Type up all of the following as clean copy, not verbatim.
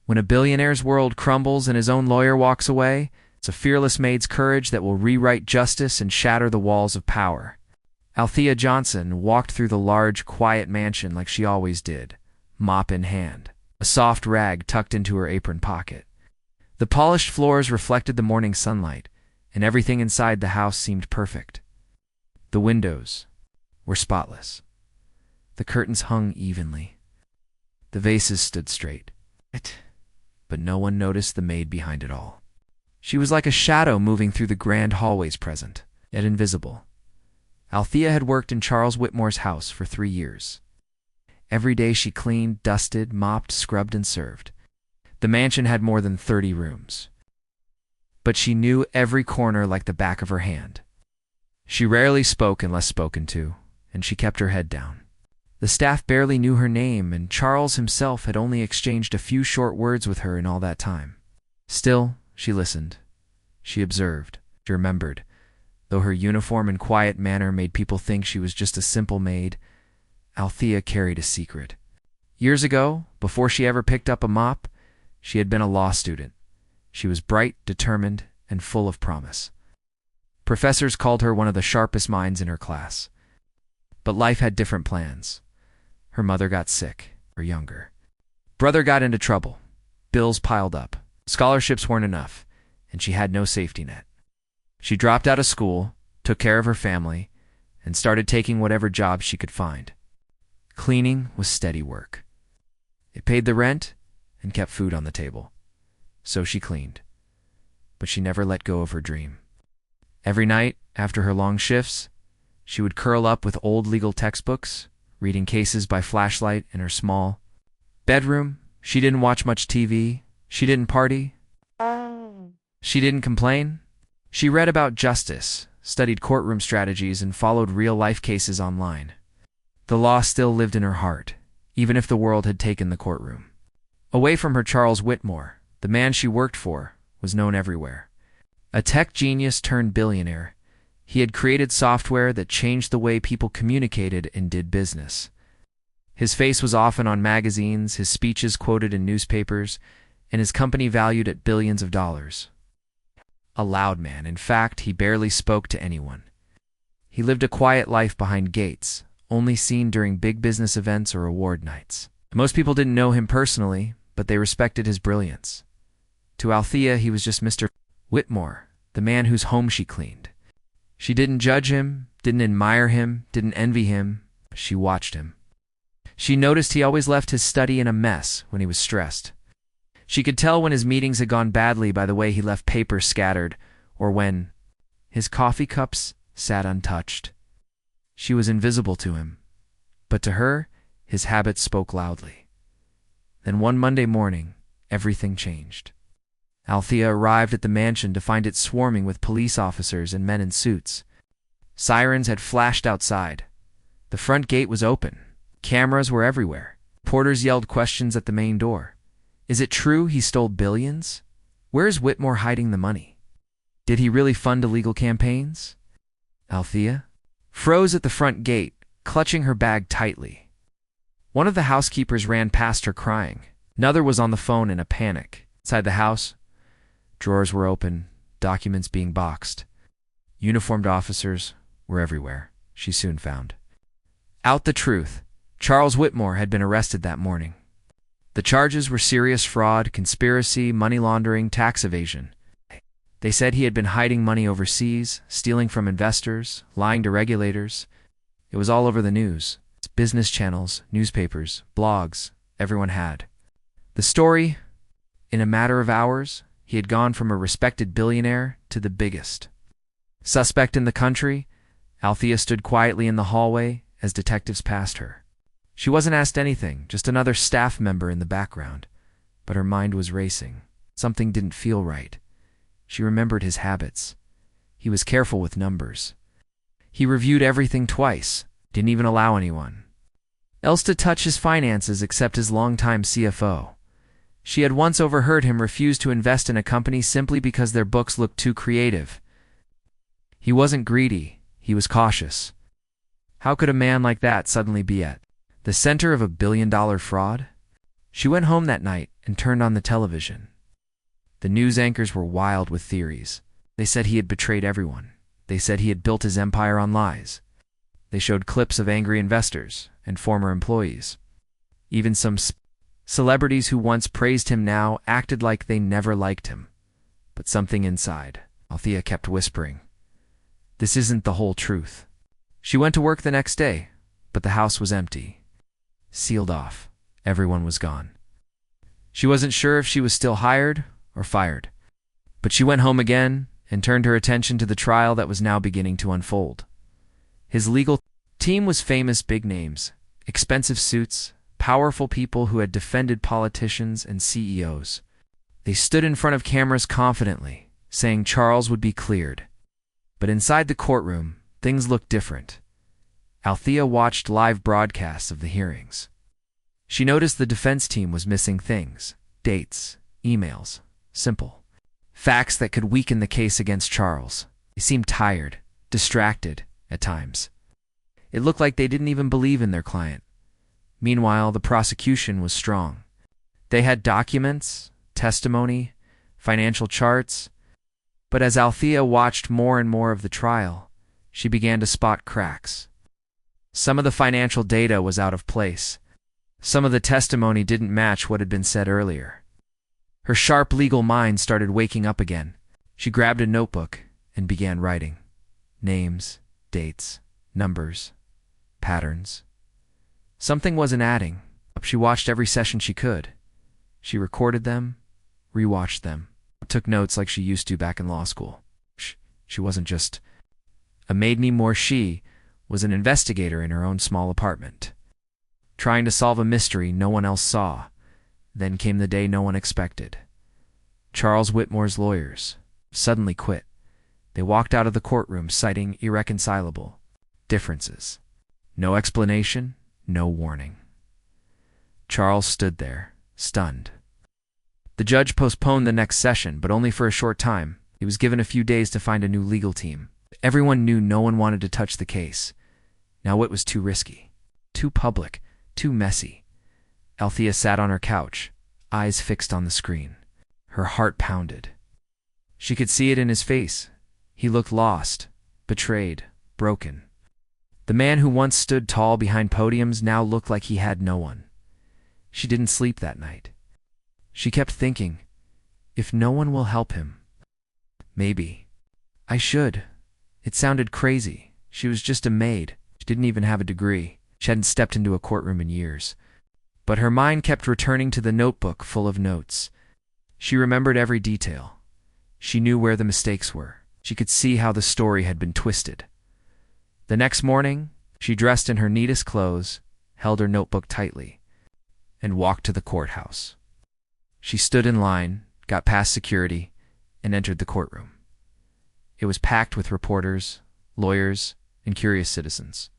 When a billionaire's world crumbles and his own lawyer walks away, it's a fearless maid's courage that will rewrite justice and shatter the walls of power. Althea Johnson walked through the large, quiet mansion like she always did, mop in hand, a soft rag tucked into her apron pocket. The polished floors reflected the morning sunlight, and everything inside the house seemed perfect. The windows were spotless. The curtains hung evenly. The vases stood straight. But no one noticed the maid behind it all. She was like a shadow moving through the grand hallways, present, yet invisible. Althea had worked in Charles Whitmore's house for 3 years. Every day she cleaned, dusted, mopped, scrubbed, and served. The mansion had more than 30 rooms. But she knew every corner like the back of her hand. She rarely spoke unless spoken to, and she kept her head down. The staff barely knew her name, and Charles himself had only exchanged a few short words with her in all that time. Still, she listened. She observed. She remembered. Though her uniform and quiet manner made people think she was just a simple maid, Althea carried a secret. Years ago, before she ever picked up a mop, she had been a law student. She was bright, determined, and full of promise. Professors called her one of the sharpest minds in her class. But life had different plans. Her mother got sick, or younger. Brother got into trouble. Bills piled up. Scholarships weren't enough, and she had no safety net. She dropped out of school, took care of her family, and started taking whatever job she could find. Cleaning was steady work. It paid the rent and kept food on the table. So she cleaned. But she never let go of her dream. Every night, after her long shifts, she would curl up with old legal textbooks, reading cases by flashlight in her small bedroom. She didn't watch much TV. She didn't party. She didn't complain. She read about justice, studied courtroom strategies, and followed real-life cases online. The law still lived in her heart, even if the world had taken the courtroom. Away from her, Charles Whitmore, the man she worked for, was known everywhere. A tech genius turned billionaire, he had created software that changed the way people communicated and did business. His face was often on magazines, his speeches quoted in newspapers, and his company valued at billions of dollars. A loud man, in fact, he barely spoke to anyone. He lived a quiet life behind gates, only seen during big business events or award nights. Most people didn't know him personally, but they respected his brilliance. To Althea, he was just Mr. Whitmore, the man whose home she cleaned. She didn't judge him, didn't admire him, didn't envy him. She watched him. She noticed he always left his study in a mess when he was stressed. She could tell when his meetings had gone badly by the way he left papers scattered, or when his coffee cups sat untouched. She was invisible to him, but to her, his habits spoke loudly. Then one Monday morning, everything changed. Althea arrived at the mansion to find it swarming with police officers and men in suits. Sirens had flashed outside. The front gate was open. Cameras were everywhere. Porters yelled questions at the main door. Is it true he stole billions? Where is Whitmore hiding the money? Did he really fund illegal campaigns? Althea froze at the front gate, clutching her bag tightly. One of the housekeepers ran past her crying. Another was on the phone in a panic. Inside the house, drawers were open, documents being boxed. Uniformed officers were everywhere, she soon found. Out the truth. Charles Whitmore had been arrested that morning. The charges were serious fraud, conspiracy, money laundering, tax evasion. They said he had been hiding money overseas, stealing from investors, lying to regulators. It was all over the news. Business channels, newspapers, blogs, everyone had. The story, in a matter of hours, he had gone from a respected billionaire to the biggest. Suspect in the country, Althea stood quietly in the hallway as detectives passed her. She wasn't asked anything, just another staff member in the background. But her mind was racing. Something didn't feel right. She remembered his habits. He was careful with numbers. He reviewed everything twice, didn't even allow anyone else to touch his finances except his longtime CFO. She had once overheard him refuse to invest in a company simply because their books looked too creative. He wasn't greedy, he was cautious. How could a man like that suddenly be at the center of a billion-dollar fraud? She went home that night, and turned on the television. The news anchors were wild with theories. They said he had betrayed everyone. They said he had built his empire on lies. They showed clips of angry investors and former employees. Even some celebrities who once praised him now acted like they never liked him. But something inside, Althea kept whispering, "This isn't the whole truth." She went to work the next day, but the house was empty. Sealed off. Everyone was gone. She wasn't sure if she was still hired or fired. But she went home again and turned her attention to the trial that was now beginning to unfold. His legal team was famous big names, expensive suits, powerful people who had defended politicians and CEOs. They stood in front of cameras confidently, saying Charles would be cleared. But inside the courtroom, things looked different. Althea watched live broadcasts of the hearings. She noticed the defense team was missing things, dates, emails, simple facts that could weaken the case against Charles. They seemed tired, distracted at times. It looked like they didn't even believe in their client. Meanwhile, the prosecution was strong. They had documents, testimony, financial charts. But as Althea watched more and more of the trial, she began to spot cracks. Some of the financial data was out of place. Some of the testimony didn't match what had been said earlier. Her sharp legal mind started waking up again. She grabbed a notebook and began writing. Names, dates, numbers, patterns. Something wasn't adding up. She watched every session she could. She recorded them, rewatched them, took notes like she used to back in law school. She wasn't just a maid anymore. She was an investigator in her own small apartment, trying to solve a mystery no one else saw. Then came the day no one expected. Charles Whitmore's lawyers suddenly quit. They walked out of the courtroom citing irreconcilable differences. No explanation, no warning. Charles stood there, stunned. The judge postponed the next session, but only for a short time. He was given a few days to find a new legal team. Everyone knew no one wanted to touch the case. Now it was too risky, too public, too messy. Althea sat on her couch, eyes fixed on the screen. Her heart pounded. She could see it in his face. He looked lost, betrayed, broken. The man who once stood tall behind podiums now looked like he had no one. She didn't sleep that night. She kept thinking, if no one will help him, maybe I should. It sounded crazy. She was just a maid. She didn't even have a degree. She hadn't stepped into a courtroom in years. But her mind kept returning to the notebook full of notes. She remembered every detail. She knew where the mistakes were. She could see how the story had been twisted. The next morning, she dressed in her neatest clothes, held her notebook tightly, and walked to the courthouse. She stood in line, got past security, and entered the courtroom. It was packed with reporters, lawyers, and curious citizens.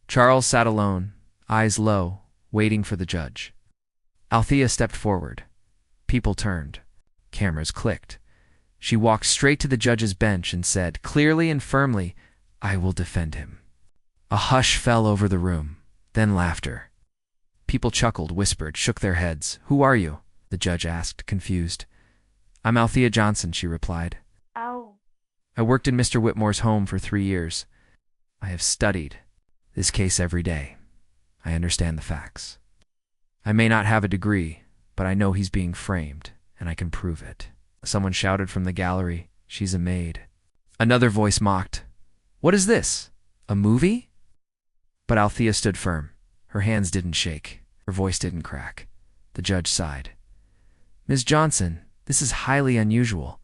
Charles sat alone, eyes low, waiting for the judge. Althea stepped forward. People turned. Cameras clicked. She walked straight to the judge's bench and said, clearly and firmly, "I will defend him." A hush fell over the room, then laughter. People chuckled, whispered, shook their heads. "Who are you?" the judge asked, confused. "I'm Althea Johnson," she replied. "Oh." "I worked in Mr. Whitmore's home for 3 years. I have studied this case every day. I understand the facts. I may not have a degree, but I know he's being framed, and I can prove it." Someone shouted from the gallery, "She's a maid." Another voice mocked, "What is this? A movie?" But Althea stood firm. Her hands didn't shake. Her voice didn't crack. The judge sighed. "Ms. Johnson, this is highly unusual."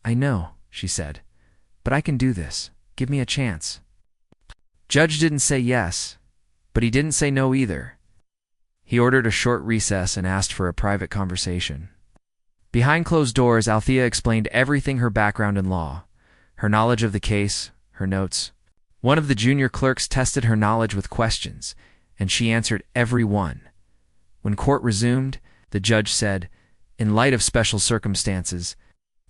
"I know," she said, "but I can do this. Give me a chance." Judge didn't say yes, but he didn't say no either. He ordered a short recess and asked for a private conversation. Behind closed doors, Althea explained everything: her background in law, her knowledge of the case, her notes. One of the junior clerks tested her knowledge with questions, and she answered every one. When court resumed, the judge said, "In light of special circumstances,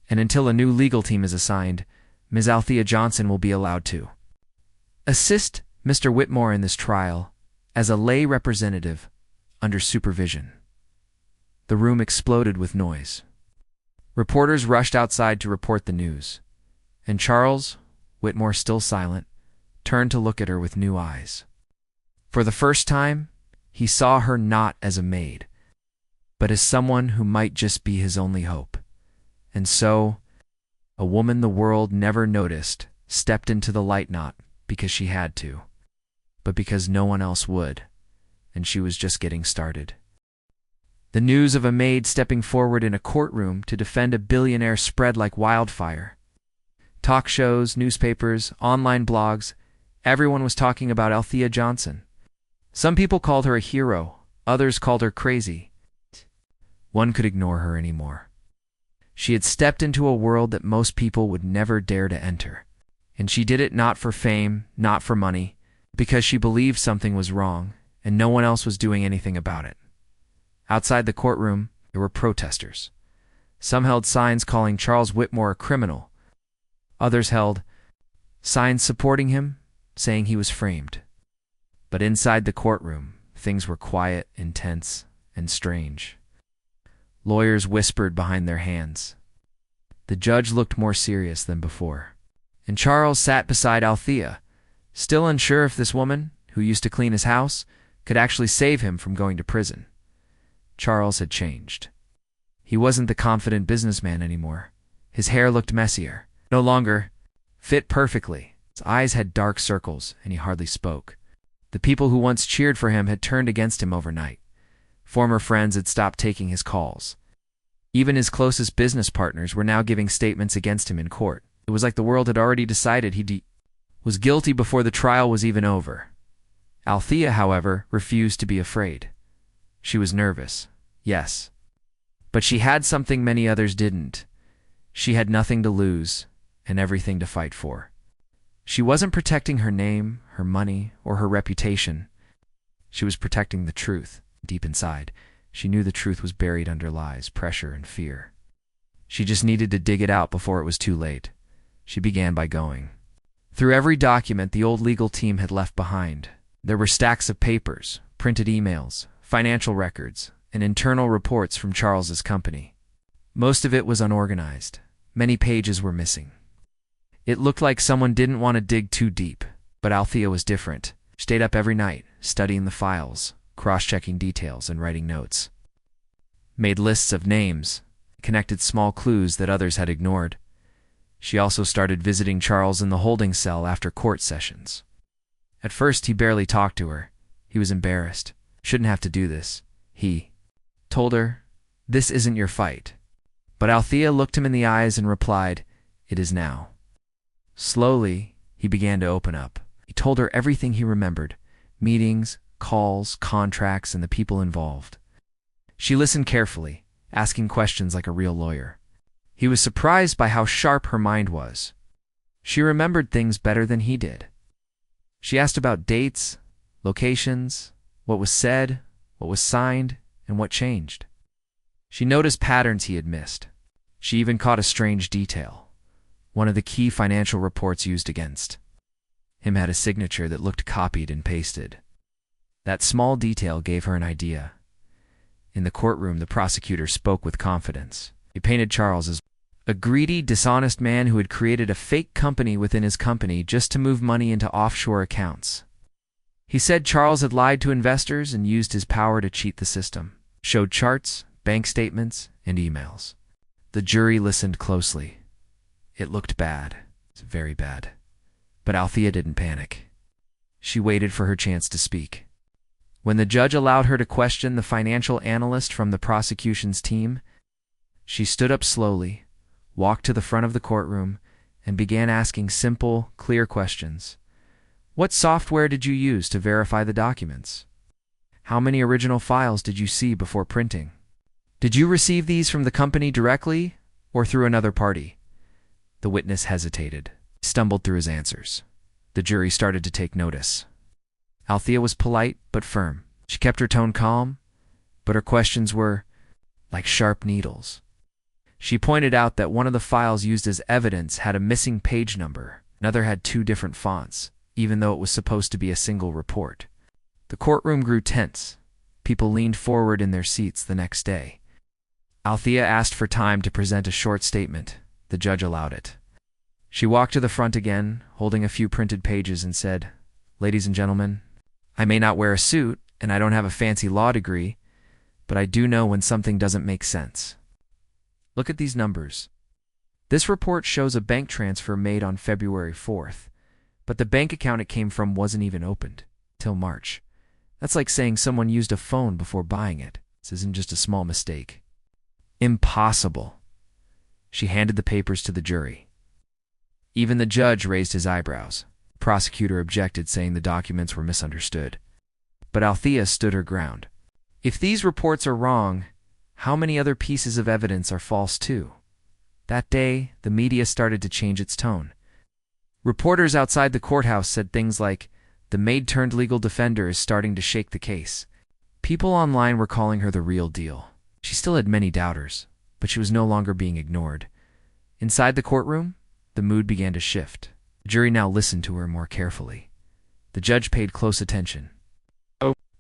and until a new legal team is assigned, Ms. Althea Johnson will be allowed to assist Mr. Whitmore in this trial as a lay representative under supervision." The room exploded with noise. Reporters rushed outside to report the news, and Charles, Whitmore still silent, turned to look at her with new eyes. For the first time, he saw her not as a maid, but as someone who might just be his only hope. And so, a woman the world never noticed stepped into the light not because she had to, but because no one else would, and she was just getting started. The news of a maid stepping forward in a courtroom to defend a billionaire spread like wildfire. Talk shows, newspapers, online blogs, everyone was talking about Althea Johnson. Some people called her a hero, others called her crazy. One could ignore her anymore. She had stepped into a world that most people would never dare to enter. And she did it not for fame, not for money, because she believed something was wrong, and no one else was doing anything about it. Outside the courtroom, there were protesters. Some held signs calling Charles Whitmore a criminal. Others held signs supporting him, saying he was framed. But inside the courtroom, things were quiet, intense, and strange. Lawyers whispered behind their hands. The judge looked more serious than before. And Charles sat beside Althea, still unsure if this woman, who used to clean his house, could actually save him from going to prison. Charles had changed. He wasn't the confident businessman anymore. His hair looked messier, no longer fit perfectly. His eyes had dark circles, and he hardly spoke. The people who once cheered for him had turned against him overnight. Former friends had stopped taking his calls. Even his closest business partners were now giving statements against him in court. It was like the world had already decided he was guilty before the trial was even over. Althea, however, refused to be afraid. She was nervous, yes. But she had something many others didn't. She had nothing to lose and everything to fight for. She wasn't protecting her name, her money, or her reputation. She was protecting the truth. Deep inside, she knew the truth was buried under lies, pressure, and fear. She just needed to dig it out before it was too late. She began by going through every document the old legal team had left behind. There were stacks of papers, printed emails, financial records, and internal reports from Charles's company. Most of it was unorganized. Many pages were missing. It looked like someone didn't want to dig too deep, but Althea was different. She stayed up every night, studying the files, cross-checking details, and writing notes. Made lists of names, connected small clues that others had ignored. She also started visiting Charles in the holding cell after court sessions. At first, he barely talked to her. He was embarrassed. Shouldn't have to do this. He told her, "This isn't your fight." But Althea looked him in the eyes and replied, "It is now." Slowly, he began to open up. He told her everything he remembered, meetings, calls, contracts, and the people involved. She listened carefully, asking questions like a real lawyer. He was surprised by how sharp her mind was. She remembered things better than he did. She asked about dates, locations, what was said, what was signed, and what changed. She noticed patterns he had missed. She even caught a strange detail. One of the key financial reports used against him had a signature that looked copied and pasted. That small detail gave her an idea. In the courtroom, the prosecutor spoke with confidence. He painted Charles as a greedy, dishonest man who had created a fake company within his company just to move money into offshore accounts. He said Charles had lied to investors and used his power to cheat the system. Showed charts, bank statements, and emails. The jury listened closely. It looked bad. It's very bad. But Althea didn't panic. She waited for her chance to speak. When the judge allowed her to question the financial analyst from the prosecution's team, she stood up slowly, walked to the front of the courtroom, and began asking simple, clear questions. What software did you use to verify the documents? How many original files did you see before printing? Did you receive these from the company directly or through another party? The witness hesitated, stumbled through his answers. The jury started to take notice. Althea was polite but firm. She kept her tone calm, but her questions were like sharp needles. She pointed out that one of the files used as evidence had a missing page number. Another had 2 different fonts, even though it was supposed to be a single report. The courtroom grew tense. People leaned forward in their seats the next day. Althea asked for time to present a short statement. The judge allowed it. She walked to the front again, holding a few printed pages, and said, "Ladies and gentlemen, I may not wear a suit, and I don't have a fancy law degree, but I do know when something doesn't make sense. Look at these numbers. This report shows a bank transfer made on February 4th, but the bank account it came from wasn't even opened till March. That's like saying someone used a phone before buying it. This isn't just a small mistake." Impossible. She handed the papers to the jury. Even the judge raised his eyebrows. The prosecutor objected, saying the documents were misunderstood. But Althea stood her ground. If these reports are wrong, how many other pieces of evidence are false too? That day, the media started to change its tone. Reporters outside the courthouse said things like, "The Maid-turned-legal defender is starting to shake the case." People online were calling her the real deal. She still had many doubters, but she was no longer being ignored. Inside the courtroom, the mood began to shift. The jury now listened to her more carefully. The judge paid close attention.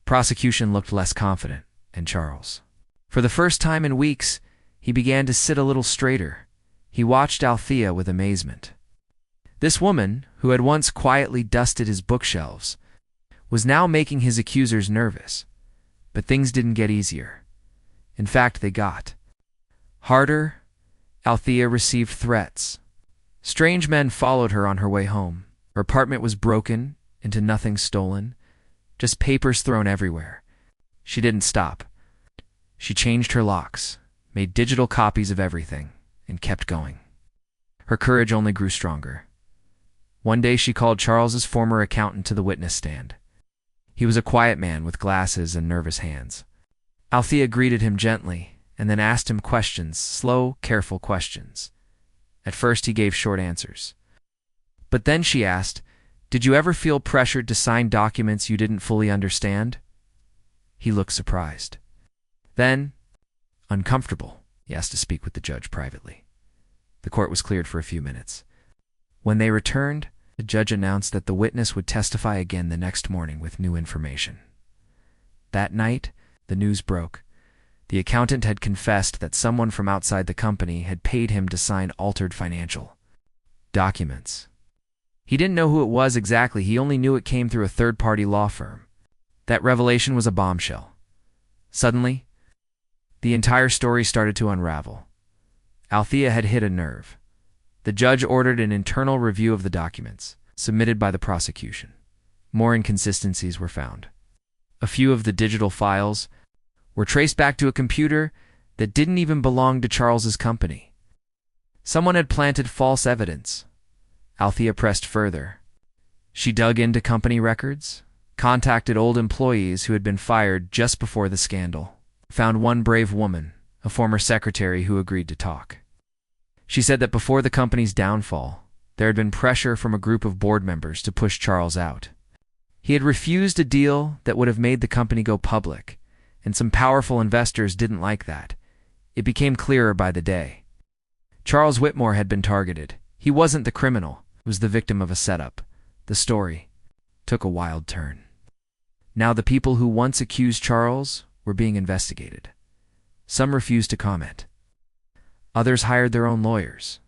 Prosecution looked less confident, and Charles, for the first time in weeks, he began to sit a little straighter. He watched Althea with amazement. This woman, who had once quietly dusted his bookshelves, was now making his accusers nervous. But things didn't get easier. In fact, they got harder. Althea received threats. Strange men followed her on her way home. Her apartment was broken into, nothing stolen, just papers thrown everywhere. She didn't stop. She changed her locks, made digital copies of everything, and kept going. Her courage only grew stronger. One day she called Charles's former accountant to the witness stand. He was a quiet man with glasses and nervous hands. Althea greeted him gently and then asked him questions, slow, careful questions. At first he gave short answers. But then she asked, "Did you ever feel pressured to sign documents you didn't fully understand?" He looked surprised. Then, uncomfortable, he asked to speak with the judge privately. The court was cleared for a few minutes. When they returned, the judge announced that the witness would testify again the next morning with new information. That night, the news broke. The accountant had confessed that someone from outside the company had paid him to sign altered financial documents. He didn't know who it was exactly, he only knew it came through a third-party law firm. That revelation was a bombshell. Suddenly, the entire story started to unravel. Althea had hit a nerve. The judge ordered an internal review of the documents, submitted by the prosecution. More inconsistencies were found. A few of the digital files were traced back to a computer that didn't even belong to Charles's company. Someone had planted false evidence. Althea pressed further. She dug into company records, contacted old employees who had been fired just before the scandal, found one brave woman, a former secretary, who agreed to talk. She said that before the company's downfall, there had been pressure from a group of board members to push Charles out. He had refused a deal that would have made the company go public, and some powerful investors didn't like that. It became clearer by the day. Charles Whitmore had been targeted. He wasn't the criminal, he was the victim of a setup. The story took a wild turn. Now the people who once accused Charles were being investigated. Some refused to comment. Others hired their own lawyers.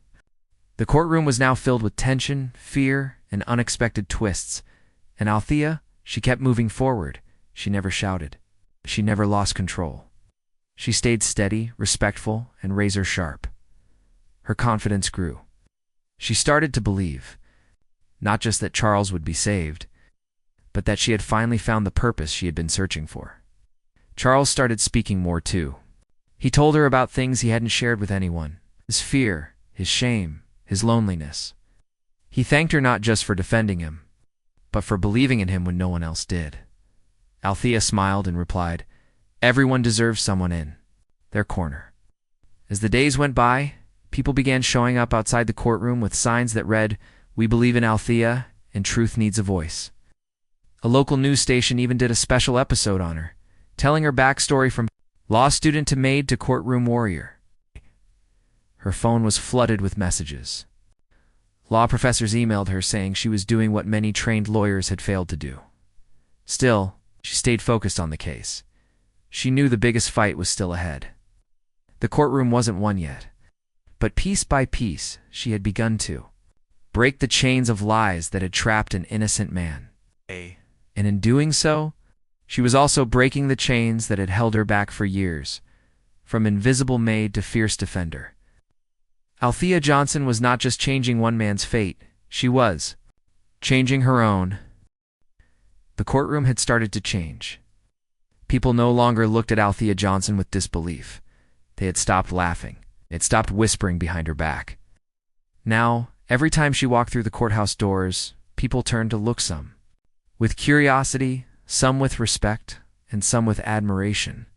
The courtroom was now filled with tension, fear, and unexpected twists. And Althea, she kept moving forward. She never shouted. She never lost control. She stayed steady, respectful, and razor-sharp. Her confidence grew. She started to believe, not just that Charles would be saved, but that she had finally found the purpose she had been searching for. Charles started speaking more too. He told her about things he hadn't shared with anyone, his fear, his shame, his loneliness. He thanked her not just for defending him, but for believing in him when no one else did. Althea smiled and replied, "Everyone deserves someone in their corner." As the days went by, people began showing up outside the courtroom with signs that read, "We believe in Althea, and truth needs a voice." A local news station even did a special episode on her, telling her backstory from law student to maid to courtroom warrior. Her phone was flooded with messages. Law professors emailed her saying she was doing what many trained lawyers had failed to do. Still, she stayed focused on the case. She knew the biggest fight was still ahead. The courtroom wasn't won yet, but piece by piece she had begun to break the chains of lies that had trapped an innocent man. And in doing so, she was also breaking the chains that had held her back for years, from invisible maid to fierce defender. Althea Johnson was not just changing one man's fate, she was changing her own. The courtroom had started to change. People no longer looked at Althea Johnson with disbelief. They had stopped laughing. They had stopped whispering behind her back. Now, every time she walked through the courthouse doors, people turned to look, some with curiosity, some with respect, and some with admiration.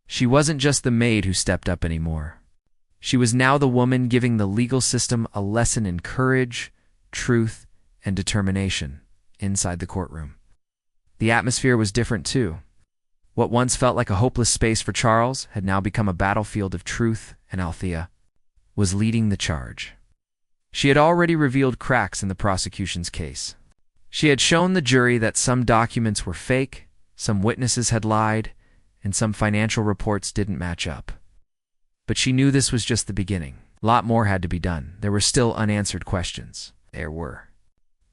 She wasn't just the maid who stepped up anymore. She was now the woman giving the legal system a lesson in courage, truth, and determination inside the courtroom. The atmosphere was different too. What once felt like a hopeless space for Charles had now become a battlefield of truth, and Althea was leading the charge. She had already revealed cracks in the prosecution's case. She had shown the jury that some documents were fake, some witnesses had lied, and some financial reports didn't match up. But she knew this was just the beginning. A lot more had to be done. There were still unanswered questions. There were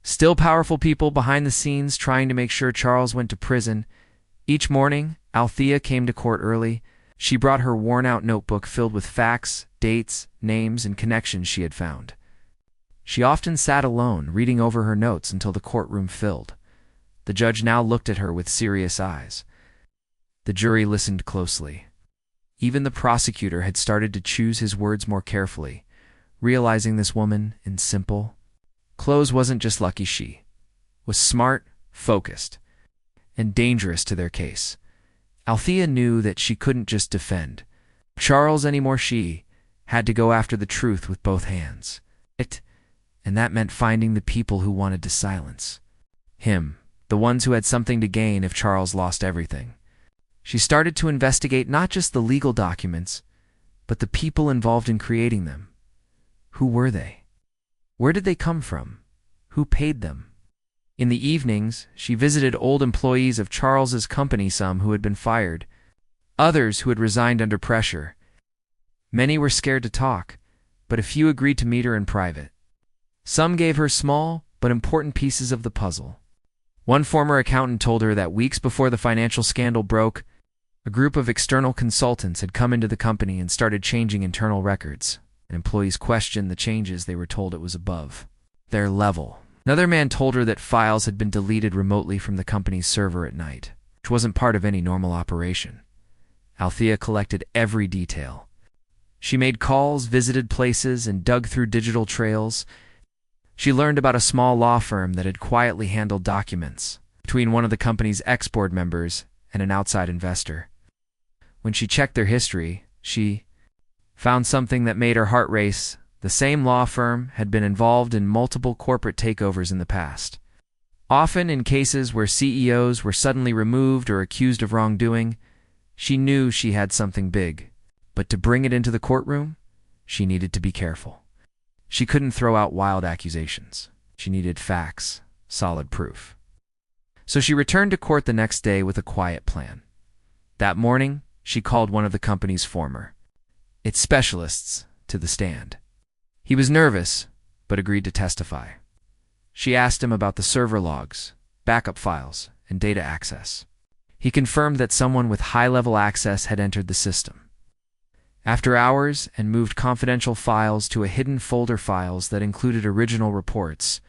still powerful people behind the scenes trying to make sure Charles went to prison. Each morning, Althea came to court early. She brought her worn-out notebook filled with facts, dates, names, and connections she had found. She often sat alone, reading over her notes until the courtroom filled. The judge now looked at her with serious eyes. The jury listened closely. Even the prosecutor had started to choose his words more carefully, realizing this woman, in simple clothes, wasn't just lucky. She was smart, focused, and dangerous to their case. Althea knew that she couldn't just defend Charles anymore. She had to go after the truth with both hands. And that meant finding the people who wanted to silence him, the ones who had something to gain if Charles lost everything. She started to investigate not just the legal documents, but the people involved in creating them. Who were they? Where did they come from? Who paid them? In the evenings, she visited old employees of Charles's company, some who had been fired, others who had resigned under pressure. Many were scared to talk, but a few agreed to meet her in private. Some gave her small but important pieces of the puzzle. One former accountant told her that weeks before the financial scandal broke, a group of external consultants had come into the company and started changing internal records, and employees questioned the changes. They were told it was above their level. Another man told her that files had been deleted remotely from the company's server at night, which wasn't part of any normal operation. Althea collected every detail. She made calls, visited places, and dug through digital trails. She learned about a small law firm that had quietly handled documents between one of the company's ex-board members and an outside investor. When she checked their history, she found something that made her heart race. The same law firm had been involved in multiple corporate takeovers in the past, often in cases where CEOs were suddenly removed or accused of wrongdoing. She knew she had something big, but to bring it into the courtroom, she needed to be careful. She couldn't throw out wild accusations. She needed facts, solid proof. So she returned to court the next day with a quiet plan. That morning, she called one of the company's its specialists to the stand. He was nervous, but agreed to testify. She asked him about the server logs, backup files, and data access. He confirmed that someone with high-level access had entered the system. After hours, and moved confidential files to a hidden folder, files that included original reports,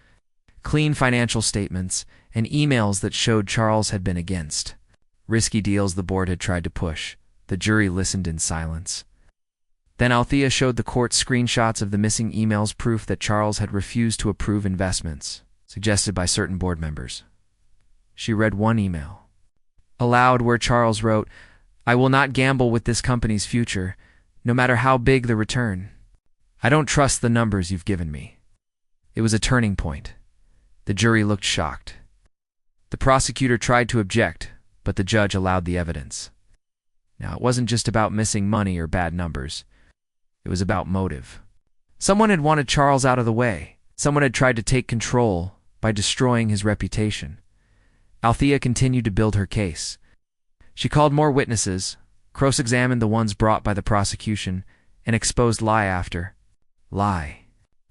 clean financial statements, and emails that showed Charles had been against risky deals the board had tried to push. The jury listened in silence. Then Althea showed the court screenshots of the missing emails, proof that Charles had refused to approve investments suggested by certain board members. She read one email aloud where Charles wrote, "I will not gamble with this company's future, no matter how big the return. I don't trust the numbers you've given me." It was a turning point. The jury looked shocked. The prosecutor tried to object, but the judge allowed the evidence. Now, it wasn't just about missing money or bad numbers. It was about motive. Someone had wanted Charles out of the way. Someone had tried to take control by destroying his reputation. Althea continued to build her case. She called more witnesses, cross-examined the ones brought by the prosecution, and exposed lie after lie.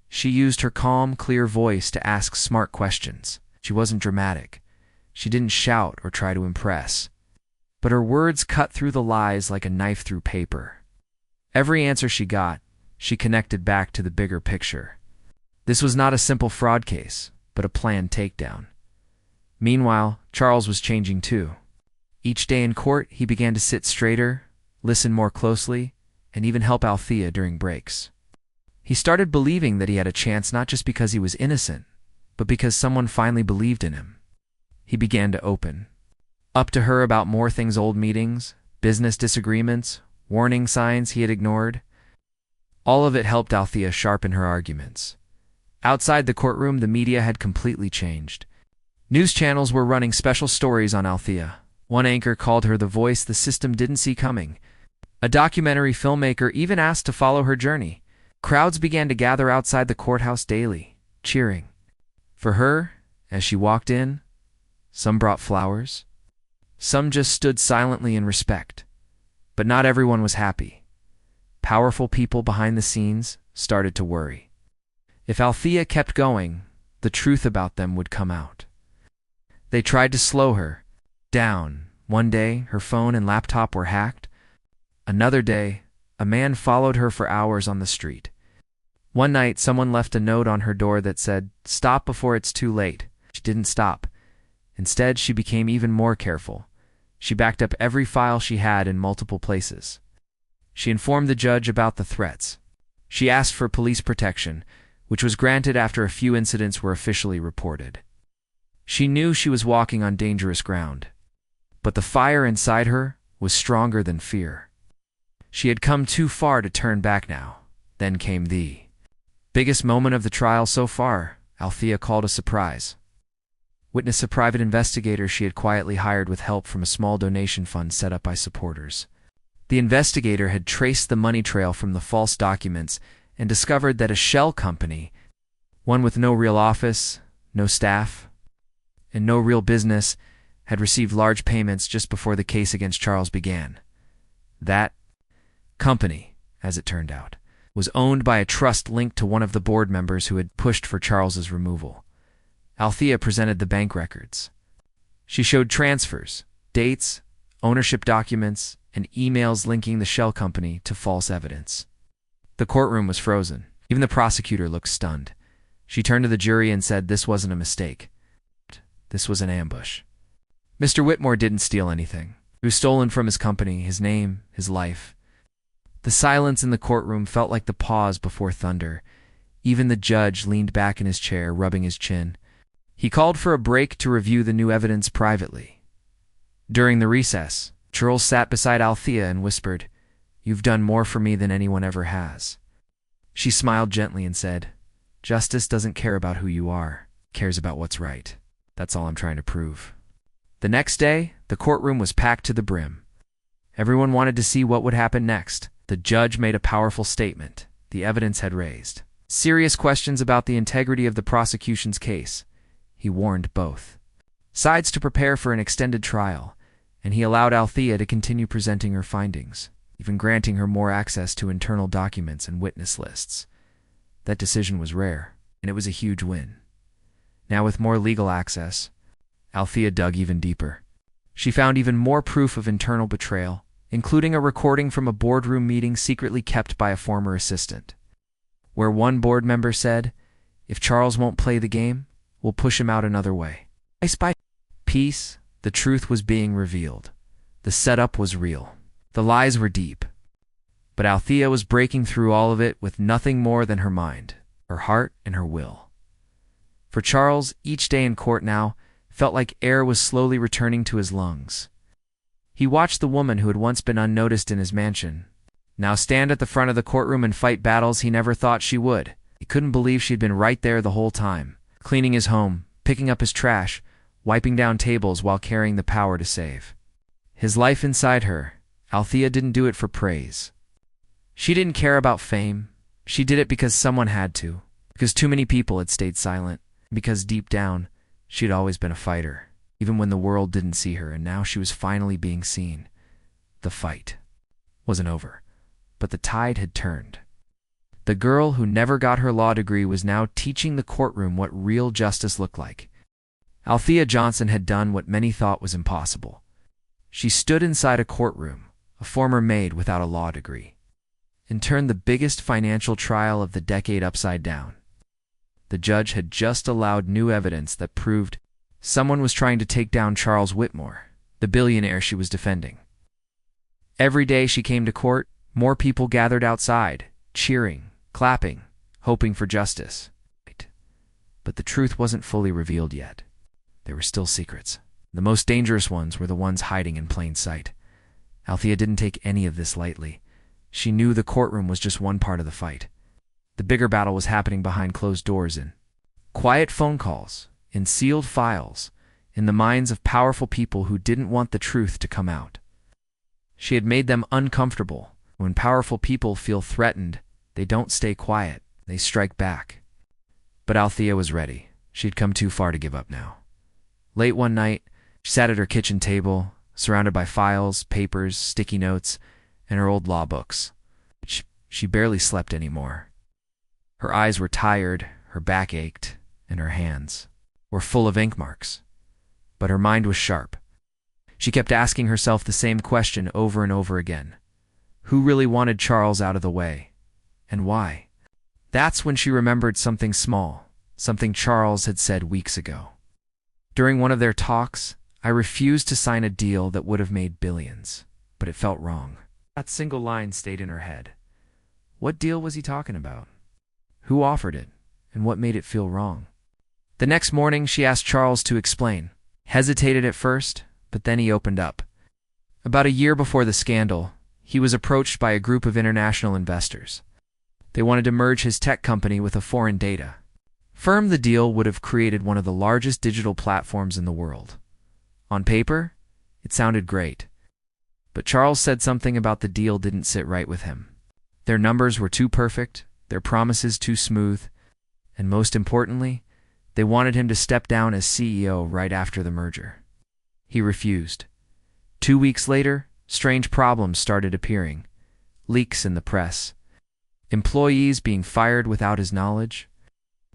She used her calm, clear voice to ask smart questions. She wasn't dramatic. She didn't shout or try to impress. But her words cut through the lies like a knife through paper. Every answer she got, she connected back to the bigger picture. This was not a simple fraud case, but a planned takedown. Meanwhile, Charles was changing too. Each day in court, he began to sit straighter, listen more closely, and even help Althea during breaks. He started believing that he had a chance not just because he was innocent, but because someone finally believed in him. He began to open up to her about more things: old meetings, business disagreements, warning signs he had ignored. All of it helped Althea sharpen her arguments. Outside the courtroom, the media had completely changed. News channels were running special stories on Althea. One anchor called her the voice the system didn't see coming. A documentary filmmaker even asked to follow her journey. Crowds began to gather outside the courthouse daily, cheering for her as she walked in. Some brought flowers. Some just stood silently in respect. But not everyone was happy. Powerful people behind the scenes started to worry. If Althea kept going, the truth about them would come out. They tried to slow her down. One day, her phone and laptop were hacked. Another day, a man followed her for hours on the street. One night, someone left a note on her door that said, "Stop before it's too late." She didn't stop. Instead, she became even more careful. She backed up every file she had in multiple places. She informed the judge about the threats. She asked for police protection, which was granted after a few incidents were officially reported. She knew she was walking on dangerous ground, but the fire inside her was stronger than fear. She had come too far to turn back now. Then came the biggest moment of the trial so far. Althea called a surprise. Witness a private investigator she had quietly hired with help from a small donation fund set up by supporters. The investigator had traced the money trail from the false documents and discovered that a shell company, one with no real office, no staff, and no real business, had received large payments just before the case against Charles began. That company, as it turned out, was owned by a trust linked to one of the board members who had pushed for Charles's removal. Althea presented the bank records. She showed transfers, dates, ownership documents, and emails linking the shell company to false evidence. The courtroom was frozen. Even the prosecutor looked stunned. She turned to the jury and said this wasn't a mistake. This was an ambush. Mr. Whitmore didn't steal anything. It was stolen from his company, his name, his life. The silence in the courtroom felt like the pause before thunder. Even the judge leaned back in his chair, rubbing his chin. He called for a break to review the new evidence privately. During the recess, Charles sat beside Althea and whispered, "You've done more for me than anyone ever has." She smiled gently and said, "Justice doesn't care about who you are. It cares about what's right. That's all I'm trying to prove." The next day, the courtroom was packed to the brim. Everyone wanted to see what would happen next. The judge made a powerful statement. The evidence had raised serious questions about the integrity of the prosecution's case. He warned both sides to prepare for an extended trial, and he allowed Althea to continue presenting her findings, even granting her more access to internal documents and witness lists. That decision was rare, and it was a huge win. Now, with more legal access, Althea dug even deeper. She found even more proof of internal betrayal, including a recording from a boardroom meeting secretly kept by a former assistant, where one board member said, "If Charles won't play the game, we'll push him out another way." By piece, the truth was being revealed. The setup was real. The lies were deep. But Althea was breaking through all of it with nothing more than her mind, her heart, and her will. For Charles, each day in court now felt like air was slowly returning to his lungs. He watched the woman who had once been unnoticed in his mansion now stand at the front of the courtroom and fight battles he never thought she would. He couldn't believe she'd been right there the whole time, cleaning his home, picking up his trash, wiping down tables while carrying the power to save his life inside her. Althea didn't do it for praise. She didn't care about fame. She did it because someone had to, because too many people had stayed silent, because deep down, she'd always been a fighter, even when the world didn't see her, and now she was finally being seen. The fight. wasn't over, but the tide had turned. The girl who never got her law degree was now teaching the courtroom what real justice looked like. Althea Johnson had done what many thought was impossible. She stood inside a courtroom, a former maid without a law degree, and turned the biggest financial trial of the decade upside down. The judge had just allowed new evidence that proved someone was trying to take down Charles Whitmore, the billionaire she was defending. Every day she came to court, more people gathered outside, cheering, clapping, hoping for justice. But the truth wasn't fully revealed yet. There were still secrets. The most dangerous ones were the ones hiding in plain sight. Althea didn't take any of this lightly. She knew the courtroom was just one part of the fight. The bigger battle was happening behind closed doors, in quiet phone calls, in sealed files, in the minds of powerful people who didn't want the truth to come out. She had made them uncomfortable. When powerful people feel threatened, they don't stay quiet, they strike back. But Althea was ready. She'd come too far to give up now. Late one night, she sat at her kitchen table, surrounded by files, papers, sticky notes, and her old law books. She barely slept anymore. Her eyes were tired, her back ached, and her hands were full of ink marks. But her mind was sharp. She kept asking herself the same question over and over again. Who really wanted Charles out of the way? And why? That's when she remembered something small, something Charles had said weeks ago. During one of their talks, I refused to sign a deal that would have made billions, but it felt wrong. That single line stayed in her head. What deal was he talking about? Who offered it, and what made it feel wrong? The next morning, she asked Charles to explain. Hesitated at first, but then he opened up. About a year before the scandal, he was approached by a group of international investors. They wanted to merge his tech company with a foreign data firm. The deal would have created one of the largest digital platforms in the world. On paper, it sounded great. But Charles said something about the deal didn't sit right with him. Their numbers were too perfect, their promises too smooth, and most importantly, they wanted him to step down as CEO right after the merger. He refused. 2 weeks later, strange problems started appearing. Leaks in the press. Employees being fired without his knowledge.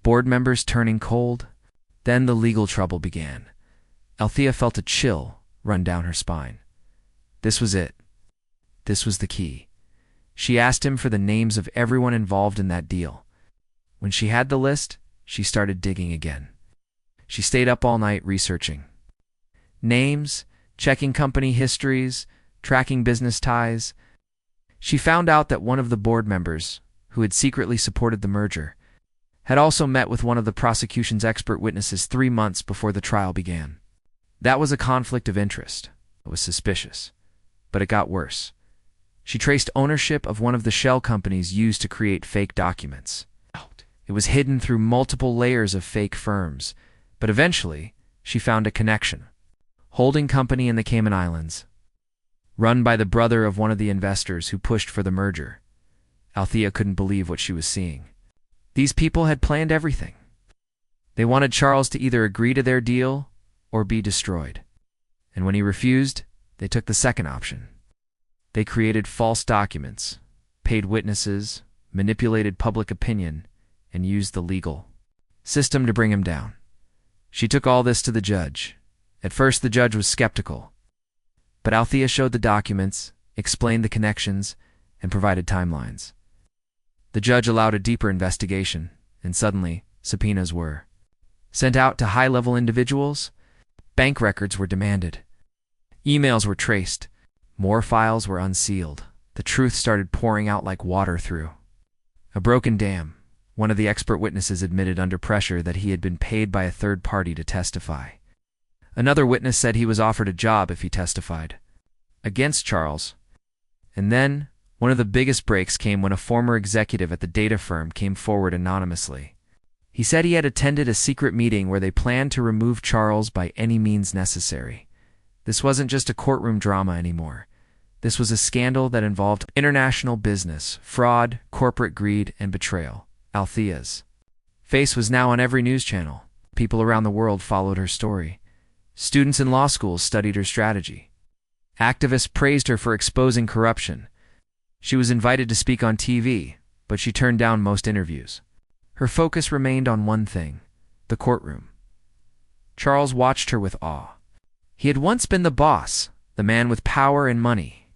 Board members turning cold. Then the legal trouble began. Althea felt a chill run down her spine. This was it. This was the key. She asked him for the names of everyone involved in that deal. When she had the list, she started digging again. She stayed up all night researching. Names, checking company histories, tracking business ties. She found out that one of the board members, who had secretly supported the merger, had also met with one of the prosecution's expert witnesses 3 months before the trial began. That was a conflict of interest. It was suspicious. But it got worse. She traced ownership of one of the shell companies used to create fake documents. It was hidden through multiple layers of fake firms, but eventually she found a connection. Holding company in the Cayman Islands, run by the brother of one of the investors who pushed for the merger. Althea couldn't believe what she was seeing. These people had planned everything. They wanted Charles to either agree to their deal or be destroyed. And when he refused, they took the second option. They created false documents, paid witnesses, manipulated public opinion, and used the legal system to bring him down. She took all this to the judge. At first, the judge was skeptical. But Althea showed the documents, explained the connections, and provided timelines. The judge allowed a deeper investigation, and suddenly, subpoenas were sent out to high-level individuals. Bank records were demanded. Emails were traced. More files were unsealed. The truth started pouring out like water through a broken dam. One of the expert witnesses admitted under pressure that he had been paid by a third party to testify. Another witness said he was offered a job if he testified against Charles. And then, one of the biggest breaks came when a former executive at the data firm came forward anonymously. He said he had attended a secret meeting where they planned to remove Charles by any means necessary. This wasn't just a courtroom drama anymore. This was a scandal that involved international business, fraud, corporate greed, and betrayal. Althea's face was now on every news channel. People around the world followed her story. Students in law schools studied her strategy. Activists praised her for exposing corruption. She was invited to speak on TV, but she turned down most interviews. Her focus remained on one thing: the courtroom. Charles watched her with awe. He had once been the boss, the man with power and money.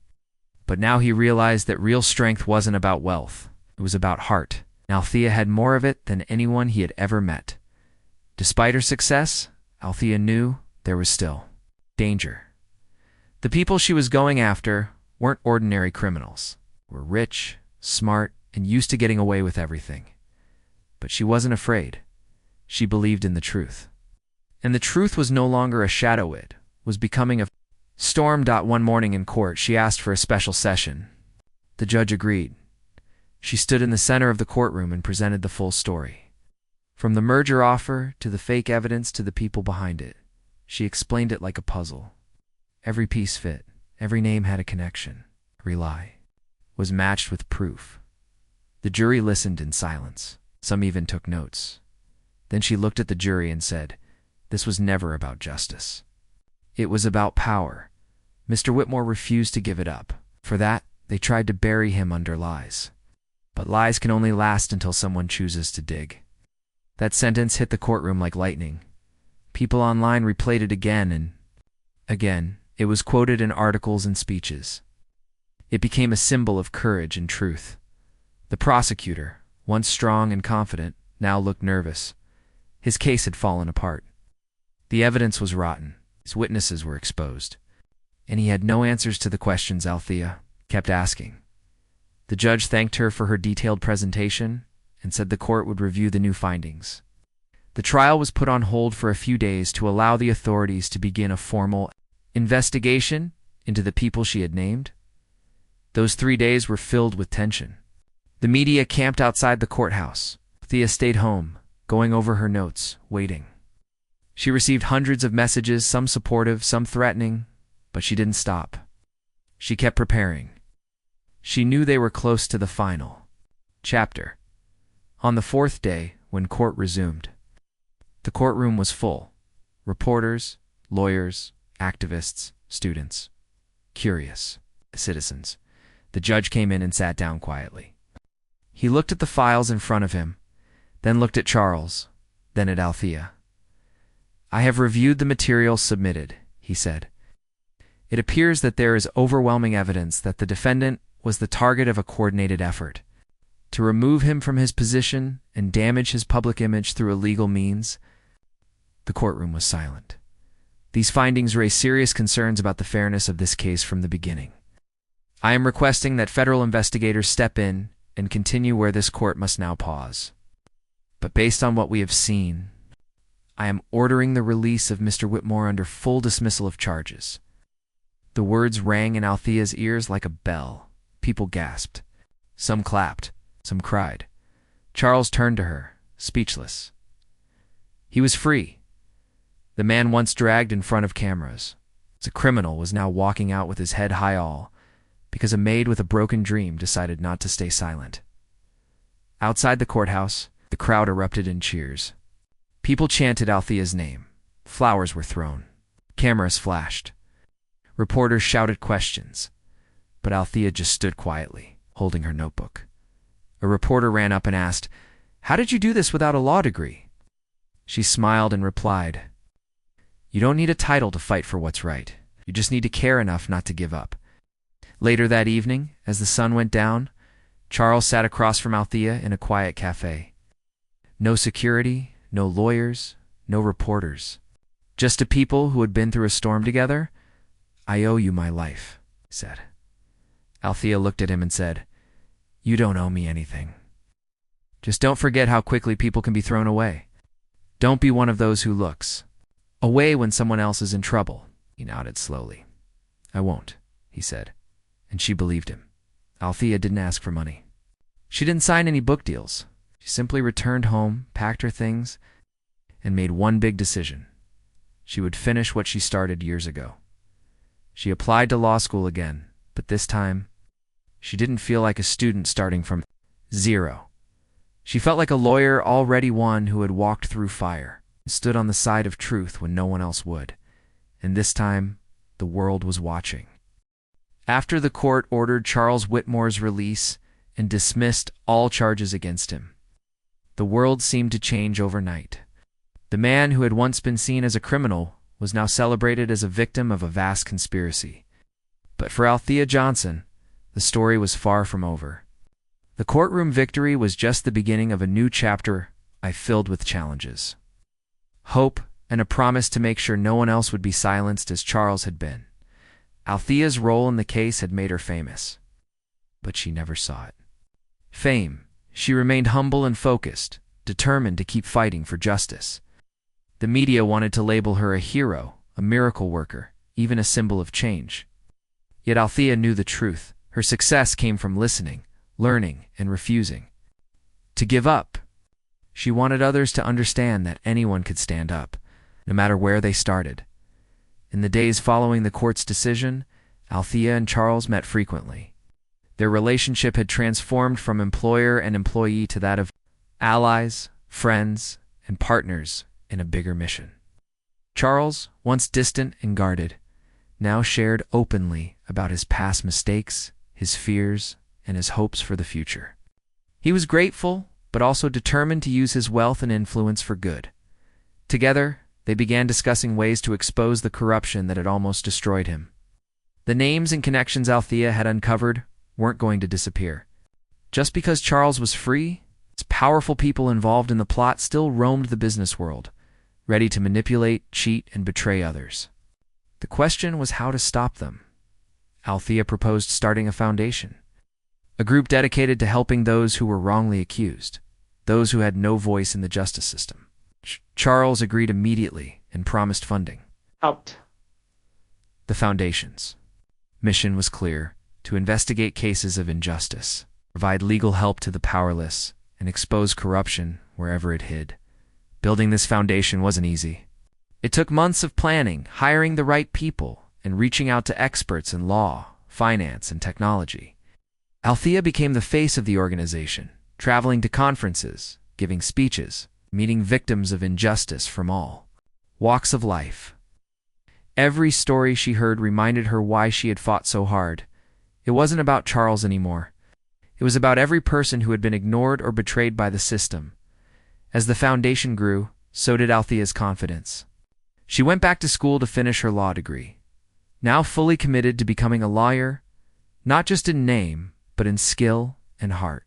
But now he realized that real strength wasn't about wealth. It was about heart. And Althea had more of it than anyone he had ever met. Despite her success, Althea knew there was still danger. The people she was going after weren't ordinary criminals. They were rich, smart, and used to getting away with everything. But she wasn't afraid. She believed in the truth. And the truth was no longer a shadow, it was becoming a storm. One morning in court, she asked for a special session. The judge agreed. She stood in the center of the courtroom and presented the full story. From the merger offer to the fake evidence to the people behind it, she explained it like a puzzle. Every piece fit, every name had a connection, every lie was matched with proof. The jury listened in silence. Some even took notes. Then she looked at the jury and said, "This was never about justice. It was about power." Mr. Whitmore refused to give it up. For that, they tried to bury him under lies. But lies can only last until someone chooses to dig. That sentence hit the courtroom like lightning. People online replayed it again and again. It was quoted in articles and speeches. It became a symbol of courage and truth. The prosecutor, once strong and confident, now looked nervous. His case had fallen apart. The evidence was rotten. His witnesses were exposed. And he had no answers to the questions Althea kept asking. The judge thanked her for her detailed presentation and said the court would review the new findings. The trial was put on hold for a few days to allow the authorities to begin a formal investigation into the people she had named. Those 3 days were filled with tension. The media camped outside the courthouse. Althea stayed home, going over her notes, waiting. She received hundreds of messages, some supportive, some threatening, but she didn't stop. She kept preparing. She knew they were close to the final chapter. On the 4th day, when court resumed, the courtroom was full. Reporters, lawyers, activists, students, curious citizens. The judge came in and sat down quietly. He looked at the files in front of him, then looked at Charles, then at Althea. "I have reviewed the materials submitted," he said. "It appears that there is overwhelming evidence that the defendant was the target of a coordinated effort to remove him from his position and damage his public image through illegal means." The courtroom was silent. These findings raise serious concerns about the fairness of this case from the beginning. I am requesting that federal investigators step in and continue where this court must now pause. But based on what we have seen, I am ordering the release of Mr. Whitmore under full dismissal of charges. The words rang in Althea's ears like a bell. People gasped. Some clapped. Some cried. Charles turned to her, speechless. He was free. The man once dragged in front of cameras as a criminal was now walking out with his head high all because a maid with a broken dream decided not to stay silent. Outside the courthouse, the crowd erupted in cheers. People chanted Althea's name. Flowers were thrown. Cameras flashed. Reporters shouted questions. But Althea just stood quietly, holding her notebook. A reporter ran up and asked, "How did you do this without a law degree?" She smiled and replied, "You don't need a title to fight for what's right. You just need to care enough not to give up." Later that evening, as the sun went down, Charles sat across from Althea in a quiet cafe. No security, no lawyers, no reporters. Just a people who had been through a storm together. "I owe you my life," he said. Althea looked at him and said, "You don't owe me anything. Just don't forget how quickly people can be thrown away. Don't be one of those who looks away when someone else is in trouble." He nodded slowly. "I won't," he said, and she believed him. Althea didn't ask for money. She didn't sign any book deals. She simply returned home, packed her things, and made one big decision. She would finish what she started years ago. She applied to law school again, but this time, she didn't feel like a student starting from zero. She felt like a lawyer already one who had walked through fire, stood on the side of truth when no one else would. And this time, the world was watching. After the court ordered Charles Whitmore's release and dismissed all charges against him, the world seemed to change overnight. The man who had once been seen as a criminal was now celebrated as a victim of a vast conspiracy. But for Althea Johnson, the story was far from over. The courtroom victory was just the beginning of a new chapter filled with challenges, hope, and a promise to make sure no one else would be silenced as Charles had been. Althea's role in the case had made her famous, but she never saw it. Fame. She remained humble and focused, determined to keep fighting for justice. The media wanted to label her a hero, a miracle worker, even a symbol of change. Yet Althea knew the truth. Her success came from listening, learning, and refusing to give up. She wanted others to understand that anyone could stand up, no matter where they started. In the days following the court's decision, Althea and Charles met frequently. Their relationship had transformed from employer and employee to that of allies, friends, and partners in a bigger mission. Charles, once distant and guarded, now shared openly about his past mistakes, his fears, and his hopes for the future. He was grateful, but also determined to use his wealth and influence for good. Together, they began discussing ways to expose the corruption that had almost destroyed him. The names and connections Althea had uncovered weren't going to disappear. Just because Charles was free, powerful people involved in the plot still roamed the business world, ready to manipulate, cheat, and betray others. The question was how to stop them. Althea proposed starting a foundation, a group dedicated to helping those who were wrongly accused, those who had no voice in the justice system. Charles agreed immediately and promised funding. Out. The foundation's mission was clear: to investigate cases of injustice, provide legal help to the powerless, and expose corruption wherever it hid. Building this foundation wasn't easy. It took months of planning, hiring the right people, and reaching out to experts in law, finance, and technology. Althea became the face of the organization, traveling to conferences, giving speeches, meeting victims of injustice from all walks of life. Every story she heard reminded her why she had fought so hard. It wasn't about Charles anymore. It was about every person who had been ignored or betrayed by the system. As the foundation grew, so did Althea's confidence. She went back to school to finish her law degree, now fully committed to becoming a lawyer, not just in name, but in skill and heart.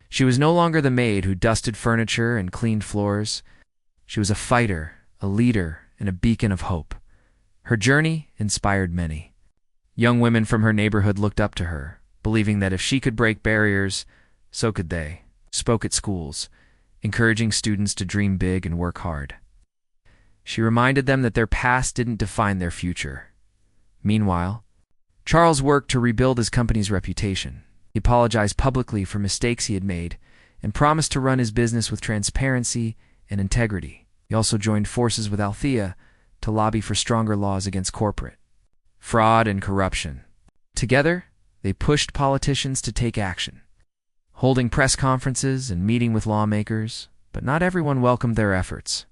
She was no longer the maid who dusted furniture and cleaned floors. She was a fighter, a leader, and a beacon of hope. Her journey inspired many. Young women from her neighborhood looked up to her, believing that if she could break barriers, so could they. Spoke at schools, encouraging students to dream big and work hard. She reminded them that their past didn't define their future. Meanwhile, Charles worked to rebuild his company's reputation. He apologized publicly for mistakes he had made and promised to run his business with transparency and integrity. He also joined forces with Althea to lobby for stronger laws against corporate fraud and corruption. Together, they pushed politicians to take action, holding press conferences and meeting with lawmakers, but not everyone welcomed their efforts.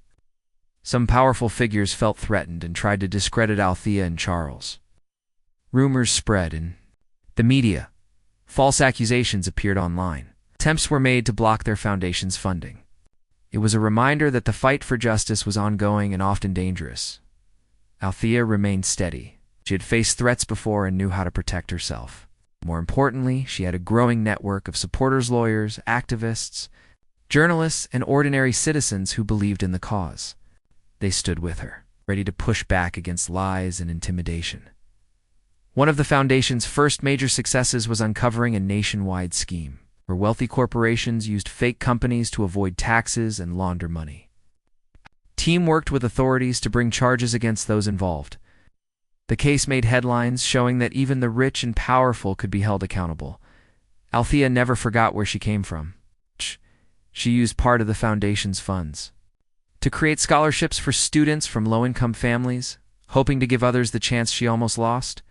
Some powerful figures felt threatened and tried to discredit Althea and Charles. Rumors spread in the media. False accusations appeared online. Attempts were made to block their foundation's funding. It was a reminder that the fight for justice was ongoing and often dangerous. Althea remained steady. She had faced threats before and knew how to protect herself. More importantly, she had a growing network of supporters, lawyers, activists, journalists, and ordinary citizens who believed in the cause. They stood with her, ready to push back against lies and intimidation. One of the foundation's first major successes was uncovering a nationwide scheme where wealthy corporations used fake companies to avoid taxes and launder money. The team worked with authorities to bring charges against those involved. The case made headlines, showing that even the rich and powerful could be held accountable. Althea never forgot where she came from. She used part of the foundation's funds to create scholarships for students from low-income families, hoping to give others the chance she almost lost.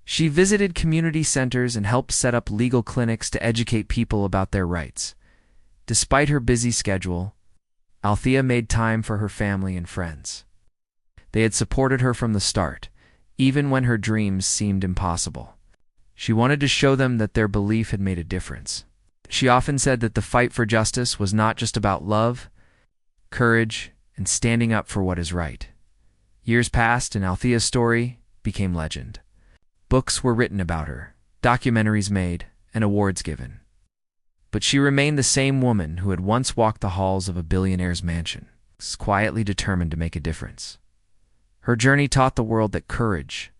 She visited community centers and helped set up legal clinics to educate people about their rights. Despite her busy schedule, Althea made time for her family and friends. They had supported her from the start, even when her dreams seemed impossible. She wanted to show them that their belief had made a difference. She often said that the fight for justice was not just about love, courage, and standing up for what is right. Years passed, and Althea's story became legend. Books were written about her, documentaries made, and awards given. But she remained the same woman who had once walked the halls of a billionaire's mansion, quietly determined to make a difference. Her journey taught the world that courage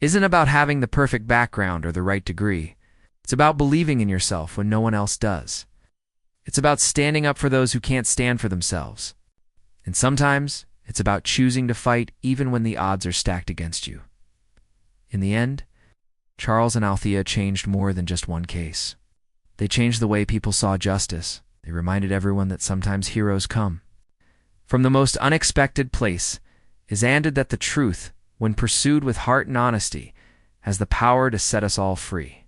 isn't about having the perfect background or the right degree. It's about believing in yourself when no one else does. It's about standing up for those who can't stand for themselves. And sometimes, it's about choosing to fight even when the odds are stacked against you. In the end, Charles and Althea changed more than just one case. They changed the way people saw justice. They reminded everyone that sometimes heroes come from the most unexpected place, and that the truth, when pursued with heart and honesty, has the power to set us all free.